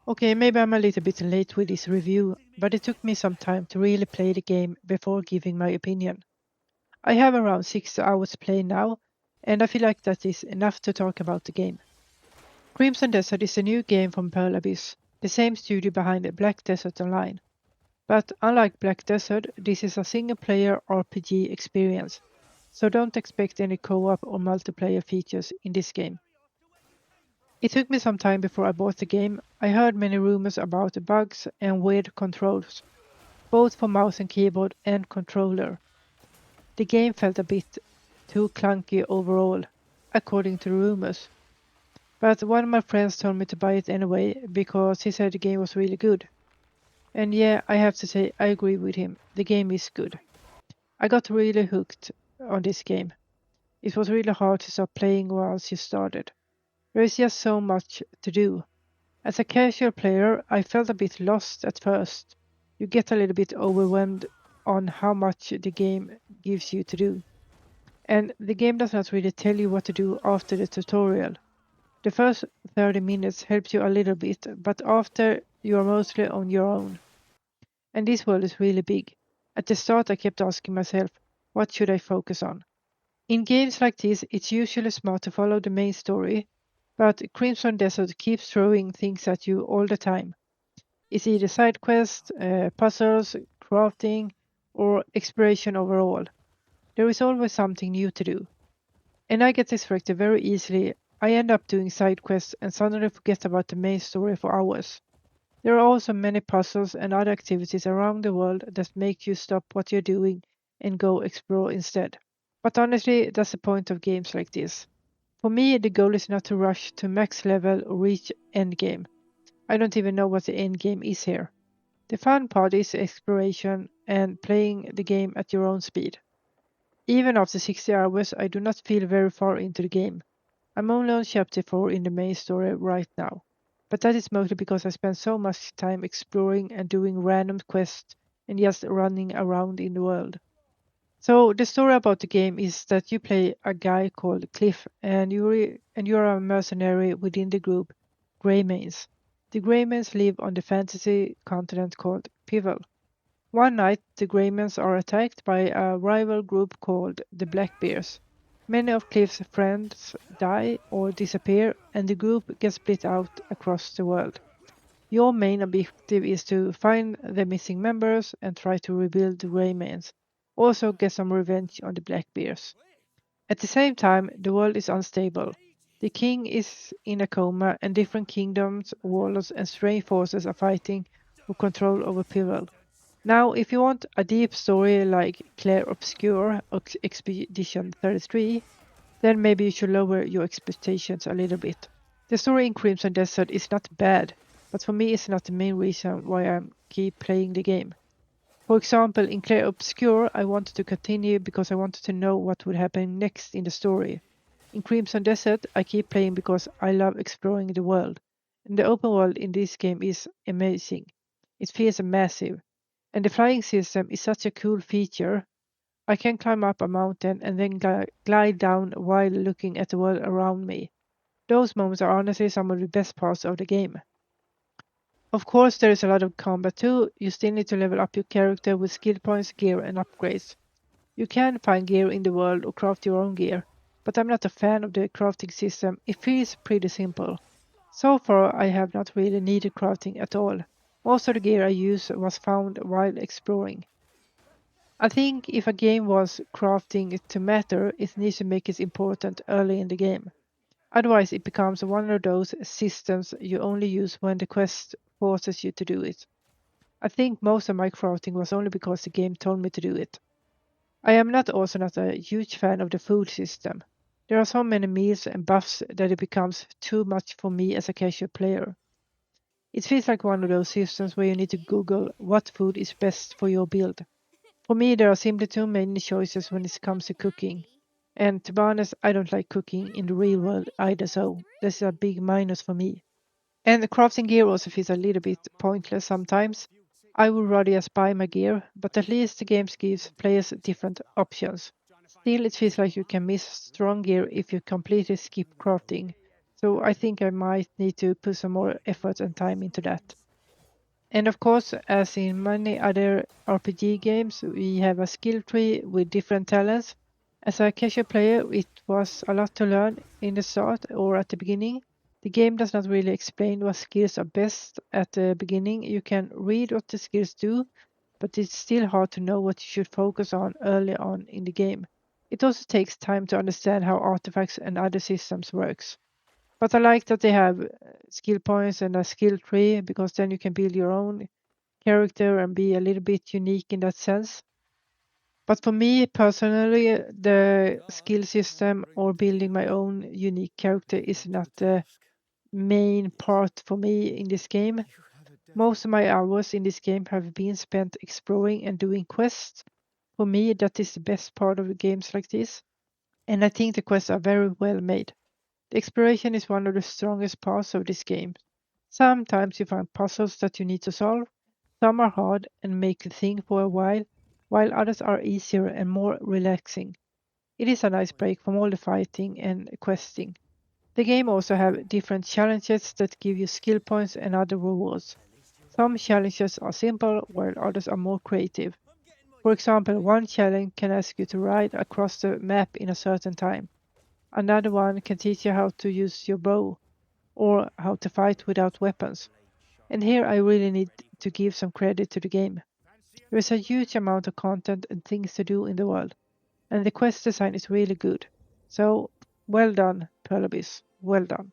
Okay, maybe I'm a little bit late with this review, but it took me some time to really play the game before giving my opinion. I have around 6 hours play now, and I feel like that is enough to talk about the game. Crimson Desert is a new game from Pearl Abyss, the same studio behind Black Desert Online. But unlike Black Desert, this is a single player RPG experience, so don't expect any co op or multiplayer features in this game. It took me some time before I bought the game. I heard many rumors about the bugs and weird controls, both for mouse and keyboard and controller. The game felt a bit too clunky overall, according to rumors. But one of my friends told me to buy it anyway because he said the game was really good. And yeah, I have to say I agree with him. The game is good. I got really hooked on this game. It was really hard to stop playing once you started. There is just so much to do. As a casual player, I felt a bit lost at first. You get a little bit overwhelmed on how much the game gives you to do. And the game does not really tell you what to do after the tutorial. The first 30 minutes helps you a little bit, but after you are mostly on your own. And this world is really big. At the start, I kept asking myself, what should I focus on? In games like this, it's usually smart to follow the main story, but Crimson Desert keeps throwing things at you all the time. It's either side quests, puzzles, crafting, or exploration overall. There is always something new to do. And I get distracted very easily. I end up doing side quests and suddenly forget about the main story for hours. There are also many puzzles and other activities around the world that make you stop what you're doing and go explore instead. But honestly, that's the point of games like this. For me, the goal is not to rush to max level or reach endgame. I don't even know what the endgame is here. The fun part is exploration and playing the game at your own speed. Even after 60 hours, I do not feel very far into the game. I'm only on chapter 4 in the main story right now. But that is mostly because I spend so much time exploring and doing random quests and just running around in the world. So the story about the game is that you play a guy called Cliff, and you're a mercenary within the group Greymanes. The Greymanes live on the fantasy continent called Pivel. One night, the Greymans are attacked by a rival group called the Blackbears. Many of Cliff's friends die or disappear, and the group gets split out across the world. Your main objective is to find the missing members and try to rebuild the Greymans. Also get some revenge on the Blackbears. At the same time, the world is unstable. The king is in a coma, and different kingdoms, warlords, and strange forces are fighting for control over Pivel. Now, if you want a deep story like Clair Obscur or Expedition 33, then maybe you should lower your expectations a little bit. The story in Crimson Desert is not bad, but for me it's not the main reason why I keep playing the game. For example, in Clair Obscur, I wanted to continue because I wanted to know what would happen next in the story. In Crimson Desert, I keep playing because I love exploring the world, and the open world in this game is amazing. It feels massive. And the flying system is such a cool feature. I can climb up a mountain and then glide down while looking at the world around me. Those moments are honestly some of the best parts of the game. Of course, there is a lot of combat too. You still need to level up your character with skill points, gear, and upgrades. You can find gear in the world or craft your own gear, but I'm not a fan of the crafting system. It feels pretty simple. So far, I have not really needed crafting at all. Most of the gear I use was found while exploring. I think if a game wants crafting to matter, it needs to make it important early in the game. Otherwise, it becomes one of those systems you only use when the quest forces you to do it. I think most of my crafting was only because the game told me to do it. I am not a huge fan of the food system. There are so many meals and buffs that it becomes too much for me as a casual player. It feels like one of those systems where you need to Google what food is best for your build. For me, there are simply too many choices when it comes to cooking. And to be honest, I don't like cooking in the real world either, so this is a big minus for me. And the crafting gear also feels a little bit pointless sometimes. I would rather just buy my gear, but at least the game gives players different options. Still, it feels like you can miss strong gear if you completely skip crafting. So I think I might need to put some more effort and time into that. And of course, as in many other RPG games, we have a skill tree with different talents. As a casual player, it was a lot to learn in the start or at the beginning. The game does not really explain what skills are best at the beginning. You can read what the skills do, but it's still hard to know what you should focus on early on in the game. It also takes time to understand how artifacts and other systems works. But I like that they have skill points and a skill tree because then you can build your own character and be a little bit unique in that sense. But for me personally, the skill system or building my own unique character is not the main part for me in this game. Most of my hours in this game have been spent exploring and doing quests. For me, that is the best part of the games like this, and I think the quests are very well made. The exploration is one of the strongest parts of this game. Sometimes you find puzzles that you need to solve, some are hard and make you think for a while others are easier and more relaxing. It is a nice break from all the fighting and questing. The game also have different challenges that give you skill points and other rewards. Some challenges are simple, while others are more creative. For example, one challenge can ask you to ride across the map in a certain time. Another one can teach you how to use your bow or how to fight without weapons. And here I really need to give some credit to the game. There is a huge amount of content and things to do in the world, and the quest design is really good. So, well done, Pearl Abyss. Well done.